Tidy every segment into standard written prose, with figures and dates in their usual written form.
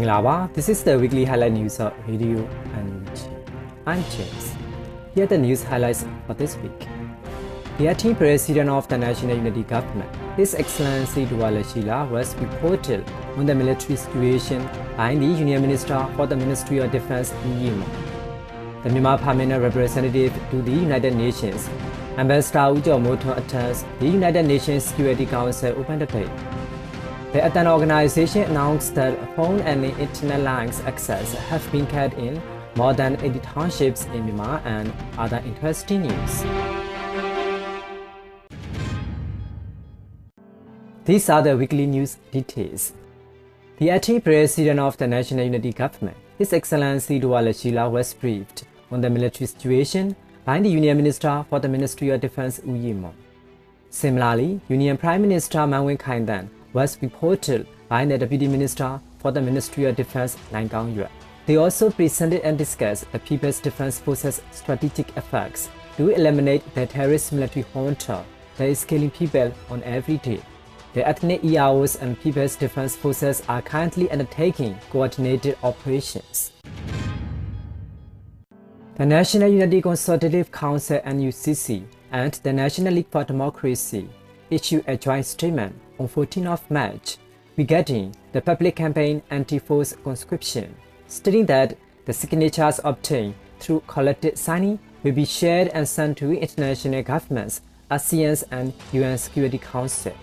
Mangalaba, this is the weekly highlight news of Radio NUG. I'm James. Here are the news highlights for this week. The acting president of the National Unity Government, His Excellency Dwala Sheila, was reported on the military situation by the Union Minister for the Ministry of Defense in Myanmar. The Myanmar permanent representative to the United Nations, Ambassador Ujo attends the United Nations Security Council open debate. The Athan organization announced that phone and internet lines access have been cut in more than 80 townships in Myanmar and other interesting news. These are the weekly news details. The acting president of the National Unity Government, His Excellency Dwala Sheila, was briefed on the military situation by the Union Minister for the Ministry of Defense U Yimon. Similarly, Union Prime Minister Manwin Kaidan was reported by the Deputy Minister for the Ministry of Defense Lai Gang-yue. They also presented and discussed the People's Defense Forces' strategic efforts to eliminate the terrorist military junta that is killing people on every day. The ethnic EROs and People's Defense Forces are currently undertaking coordinated operations. The National Unity Consultative Council (NUCC) and the National League for Democracy issued a joint statement on 14th of March regarding the public campaign anti-forced conscription, stating that the signatures obtained through collective signing will be shared and sent to international governments, ASEAN and UN Security Council.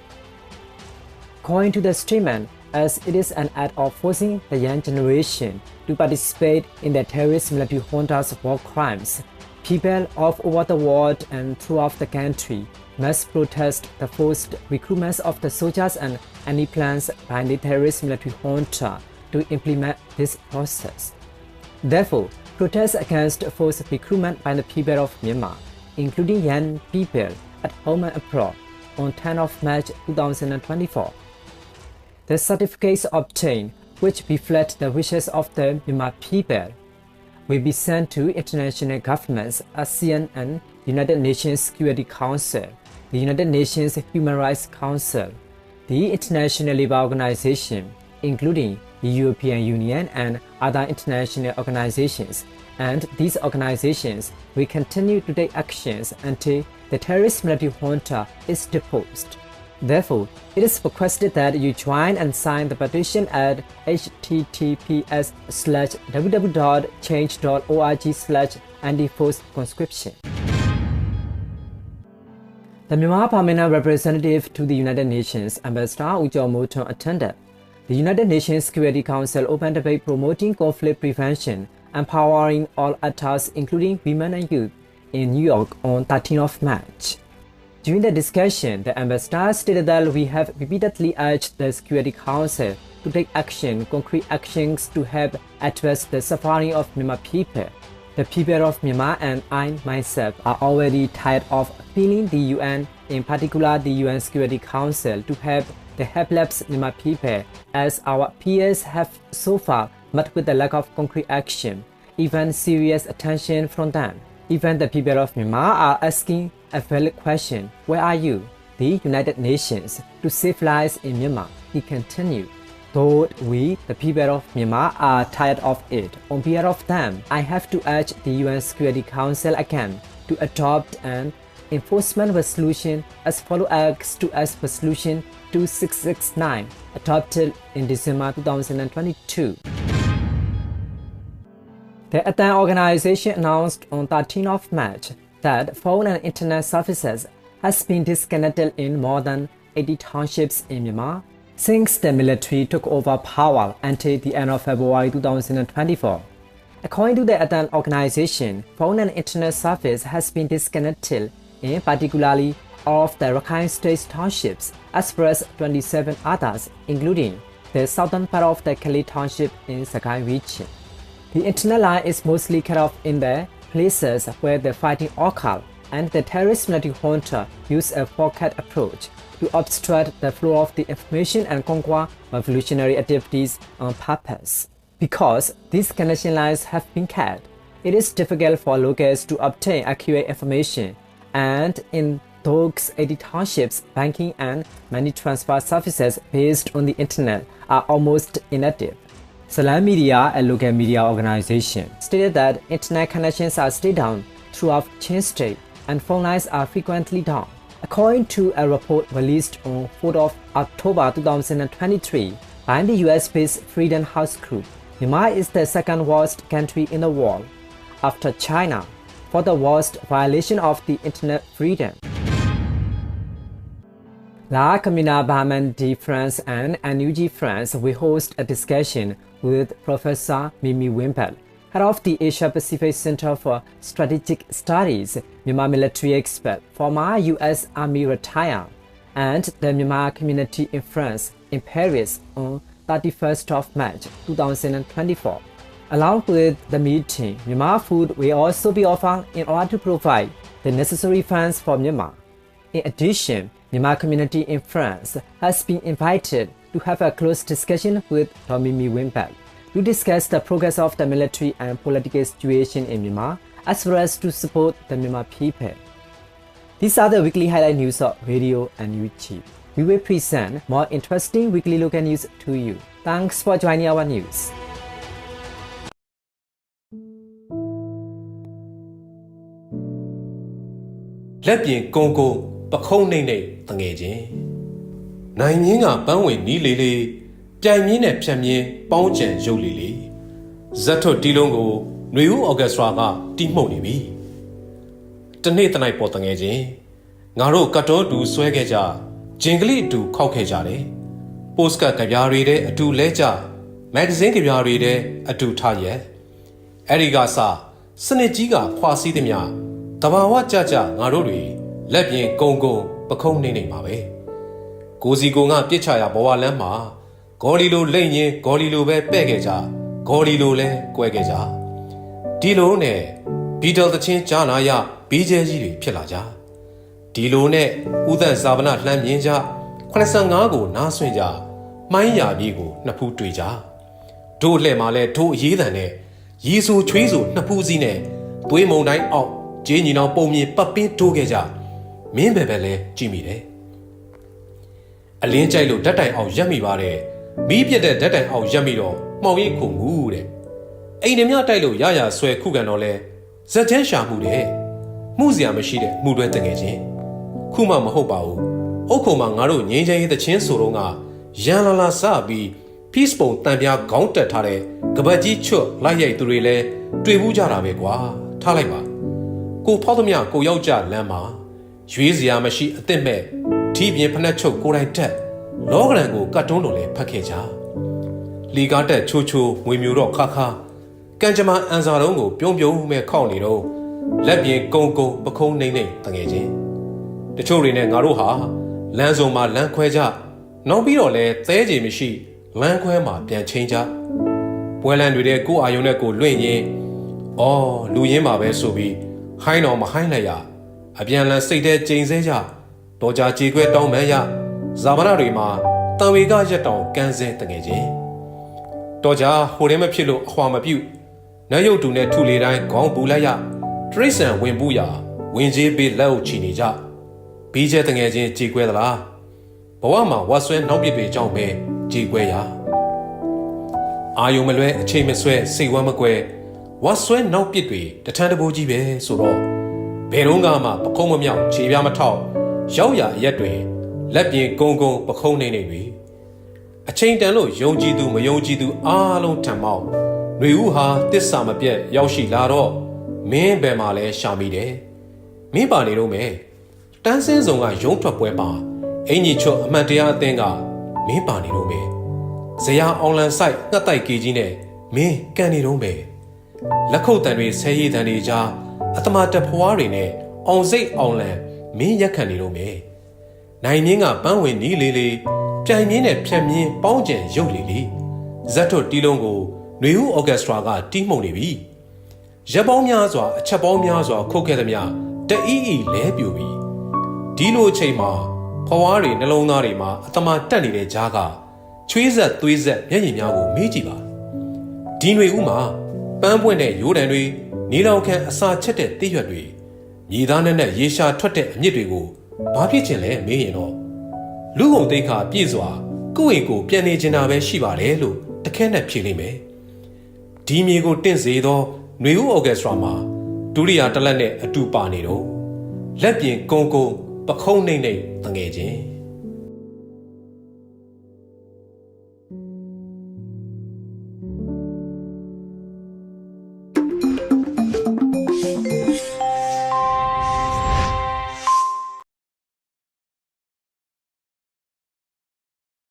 According to the statement, as it is an act of forcing the young generation to participate in the terrorist military junta's war crimes, people all over the world and throughout the country must protest the forced recruitment of the soldiers and any plans by the terrorist military junta to implement this process. Therefore, protests against forced recruitment by the people of Myanmar, including young people at home and abroad, on 10th of March 2024. The certificates obtained, which reflect the wishes of the Myanmar people, will be sent to international governments, ASEAN and United Nations Security Council, the United Nations Human Rights Council, the International Labour Organization, including the European Union and other international organizations, and these organizations will continue to take actions until the terrorist military junta is deposed. Therefore, it is requested that you join and sign the petition at https://www.change.org/anti-forced conscription. The Myanmar permanent representative to the United Nations, Ambassador Ujo attended the United Nations Security Council open debate promoting conflict prevention, empowering all actors, including women and youth, in New York on 13th of March. During the discussion, the ambassador stated that we have repeatedly urged the Security Council to take concrete actions to help address the suffering of Myanmar people. The people of Myanmar and I myself are already tired of feeling the UN, in particular the UN Security Council, to help the helpless Myanmar people, as our peers have so far met with the lack of concrete action, even serious attention from them. Even the people of Myanmar are asking a valid question: where are you, the United Nations, to save lives in Myanmar? He continued. Though we, the people of Myanmar, are tired of it, on behalf of them, I have to urge the UN Security Council again to adopt an enforcement resolution as follow-ups to as Resolution 2669, adopted in December 2022. The Athan organization announced on 13th of March that phone and internet services has been disconnected in more than 80 townships in Myanmar since the military took over power until the end of February 2024. According to the Athan organization, phone and internet service has been disconnected in particularly all of the Rakhine State townships, as well as 27 others, including the southern part of the Kali township in Sakai region. The internet line is mostly cut off in the places where the fighting occurred, and the terrorist military junta used a four-cut approach to obstruct the flow of the information and conquer revolutionary activities on purpose. Because these connection lines have been cut, it is difficult for locals to obtain accurate information, and in those 80 townships, banking and money transfer services based on the internet are almost inactive. Salam Media, a local media organization, stated that internet connections are still down throughout Chin State and phone lines are frequently down. According to a report released on 4th of October 2023 by the US-based Freedom House Group, Myanmar is the second worst country in the world, after China, for the worst violation of the internet freedom. La Commune Bahman de France and NUG France will host a discussion with Professor Mimi Wimpel, head of the Asia-Pacific Center for Strategic Studies, Myanmar military expert, former U.S. Army retired, and the Myanmar community in France in Paris on 31st of March 2024. Along with the meeting, Myanmar food will also be offered in order to provide the necessary funds for Myanmar. In addition, Myanmar community in France has been invited to have a close discussion with Mimi Wimpel to discuss the progress of the military and political situation in Myanmar, as well as to support the Myanmar people. These are the weekly highlight news of Radio NUG. We will present more interesting weekly local news to you. Thanks for joining our news. Let me go. ပခုံးနေတငယ်ချင်းနိုင်ရင်းကပန်းဝင်နီးလေလေပြိုင်မြင်းနဲ့ဖြတ်မြင်းပေါင်းကျန်ရုပ်လေလေဇက်ထွတ်တီလုံးကိုຫນွေဦးအော်ကက်စထရာကတီးမှုတ်နေပြီတနေ့တနိုင်ပေါ်တငယ်ချင်းငါတို့ကတ်တော်တူဆွဲခဲ့ကြဂျင်ကလေးအတူခောက်ခဲ့ကြတယ်ပို့စကတ်ကြပြားတွေတဲ့အတူလဲကြမဂ္ဂဇင်းကြပြားတွေတဲ့အတူထားရက်အဲ့ဒီကစစနစ်ကြီးကခွာစည်းသည်များတဘာဝကြကြငါတို့တွေလက်ပြင်ကုံပခုံးနေမှာပဲကိုစီကိုငါပြစ်ချရာဘဝလမ်းမှာဂေါ်လီလိုလိမ့်ရင်ဂေါ်လီလိုပဲပဲ့ခဲ့ကြဂေါ်လီလိုလဲကွဲခဲ့ကြဒီလိုနဲ့ဘီတော်သချင်းကြားနာရဘီကျဲကြီးတွေဖြစ်လာကြဒီလိုနဲ့ဥဒန့်ဇာဗနာလှမ်းမြင်ကြ85ကိုနားဆွင့်ကြမှိုင်းရာကြီးကိုနှစ်ဖူးတွေ့ကြတို့လှဲ့မှာလဲတို့အရေးတန်နဲ့ရီဆူချွေးဆူနှစ်ဖူးစီးနဲ့သွေးမုံတိုင်းအောက်ဂျင်းညီနောင်ပုံမြင်ပတ်ပင်းတိုးခဲ့ကြမင်းပဲလဲကြည့်မိတယ်အလင်းကြိုက်လို့ဓာတ်တိုင်အောင်ရက်မိပါတယ်မီးပြက်တဲ့ဓာတ်တိုင်အောင်ရက်မိတော့မှောင်ရိပ်ခုန်မှုတဲ့အိမ်ဓမြတိုက်လို့ရရဆွဲခုခံတော့လဲဇက်ချမ်းရှာမှုတဲ့မှုစရာမရှိတဲ့မှုတွဲတငယ်ချင်းခုမှမဟုတ်ပါဘူးအုတ်ခုံမှာငါတို့ငင်းချင်ရေးသချင်းဆိုတော့ကရန်လာစပြီး peace ပုံတန်ပြားခေါင်းတက်ထားတဲ့ကပတ်ကြီးချွတ်လိုက်ရိုက်သူတွေလဲတွေ့ဘူးကြတာပဲကွာထားလိုက်ပါကိုဖောက်သမျှကိုရောက်ကြလမ်းမှာရွေးစရာမရှိအသင့်မဲ့ထီးပြင်းဖနှက်ချုပ်ကိုယ်တိုင်တက်လောကရန်ကိုကတ်တုံးလိုလဲဖတ်ခဲ့ကြလီကားတက်ချိုချိုငွေမျိုးတော့ခါကံကြမ္မာအန်စာတုံးကိုပြုံးမဲ့ခောက်နေတော့လက်ပြင်ကုံပခုံးနေတငယ်ချင်းတချို့တွေနဲ့ငါတို့ဟာလမ်းစုံမှာလမ်းခွဲကြနောက်ပြီးတော့လဲသဲကြေမရှိလမ်းခွဲမှာပြန်ချင်းကြပွဲလန်းတွေတဲ့ကိုအာယုံနဲ့ကိုလွင့်ရင်အော်လူရင်းမှာပဲဆိုပြီးဟိုင်းတော်မဟိုင်းလိုက်ရအပြန်လန်စိတ်ထဲကျိန်ဆဲကြတော်ကြာကြေခွဲတောင်းပန်ရဇာဗနာတွေမှာတန်ဝေကရက်တောင်ကန်းဆဲတငယ်ချင်းတော်ကြာဟိုထဲမဖြစ်လို့အခွာမပြုတ်နတ်ရုပ်တူနဲ့ထူလေတိုင်းခေါင်းပူလိုက်ရတရိษံဝင်ပူးရဝင်ကြီးပေးလက်အုပ်ချီနေကြဘီးကျဲတငယ်ချင်းကြေခွဲသလားဘဝမှာဝတ်ဆွဲနောက်ပစ်တွေကြောင့်ပဲကြေခွဲရအာယုံမလွဲအချိန်မဆွဲစိတ်ဝမ်းမကွဲဝတ်ဆွဲနောက်ပစ်တွေတထန်းတဘိုးကြီးပဲဆိုတော့ဘယ်တော့မှပခုံးမမြောက်ခြေပြားမထောက်ရောက်ရအရက်တွေလက်ပြင်ကုံပခုံးနေတွေအချိန်တန်လို့ယုံကြည်သူမယုံကြည်သူအားလုံးထံမောက်ຫນွေဦးဟာတစ္ဆာမပြတ်ရောက်ရှိလာတော့မင်းဘယ်မှာလဲရှာမိတယ်မင်းပါနေတော့မယ်တန်းစင်းစုံကရုံးထွက်ပွဲပါအင်ကြီးချွတ်အမှန်တရားအသင်းကမင်းပါနေတော့မယ်ဇရာအွန်လိုင်းဆိုင်ငှက်တိုက်ကေကြီးနဲ့မင်းကန်နေတော့မယ်လက်ခုပ်တန်တွေဆဲရည်တန်တွေကြားအတမတက်ဖွားတွေနဲ့အောင်စိတ်အောင်လန်မင်းရက်ခံနေတော့မယ်နိုင်မြင်းကပန်းဝင်နီးလေးလေးပြိုင်မြင်းနဲ့ဖြတ်မြင်းပေါင်းကျန်ရုပ်လေးလေးဇက်ထွတ်တီးလုံးကိုຫນွေဦးအော်ကက်စထရာကတီးမှုန်နေပြီရက်ပေါင်းများစွာအချက်ပေါင်းများစွာခုတ်ခဲ့သမျှတအီလဲပြူပြီဒီလိုအချိန်မှာဖွားတွေနှလုံးသားတွေမှာအတမတက်နေတဲ့ကြားကချွေးဆက်သွေးဆက်မျက်ရည်များကိုမေးကြည့်ပါဒီຫນွေဦးမှာပန်းပွင့်တဲ့ရိုးတံတွေနေလောက်ခန့်အစာချက်တဲ့တိရွက်တွေညီသားနဲ့ရေရှာထွက်တဲ့အမြစ်တွေကိုဘာဖြစ်ချင်လဲမေးရင်တော့လူကုန်တိတ်ခါပြည့်စွာကိုယ့်အိမ်ကိုပြန်နေချင်တာပဲရှိပါတယ်လို့တခဲနဲ့ဖြေလိမ့်မယ် ဒီမြေကိုတင့်စေသောຫນွေဦးအော်ကက်စထရာမှာဒုတိယတလက်နဲ့အတူပါနေတော့လက်ပြင်ကုန်းကုန်းပခုံးနှိမ့်နှိမ့်တငယ်ချင်း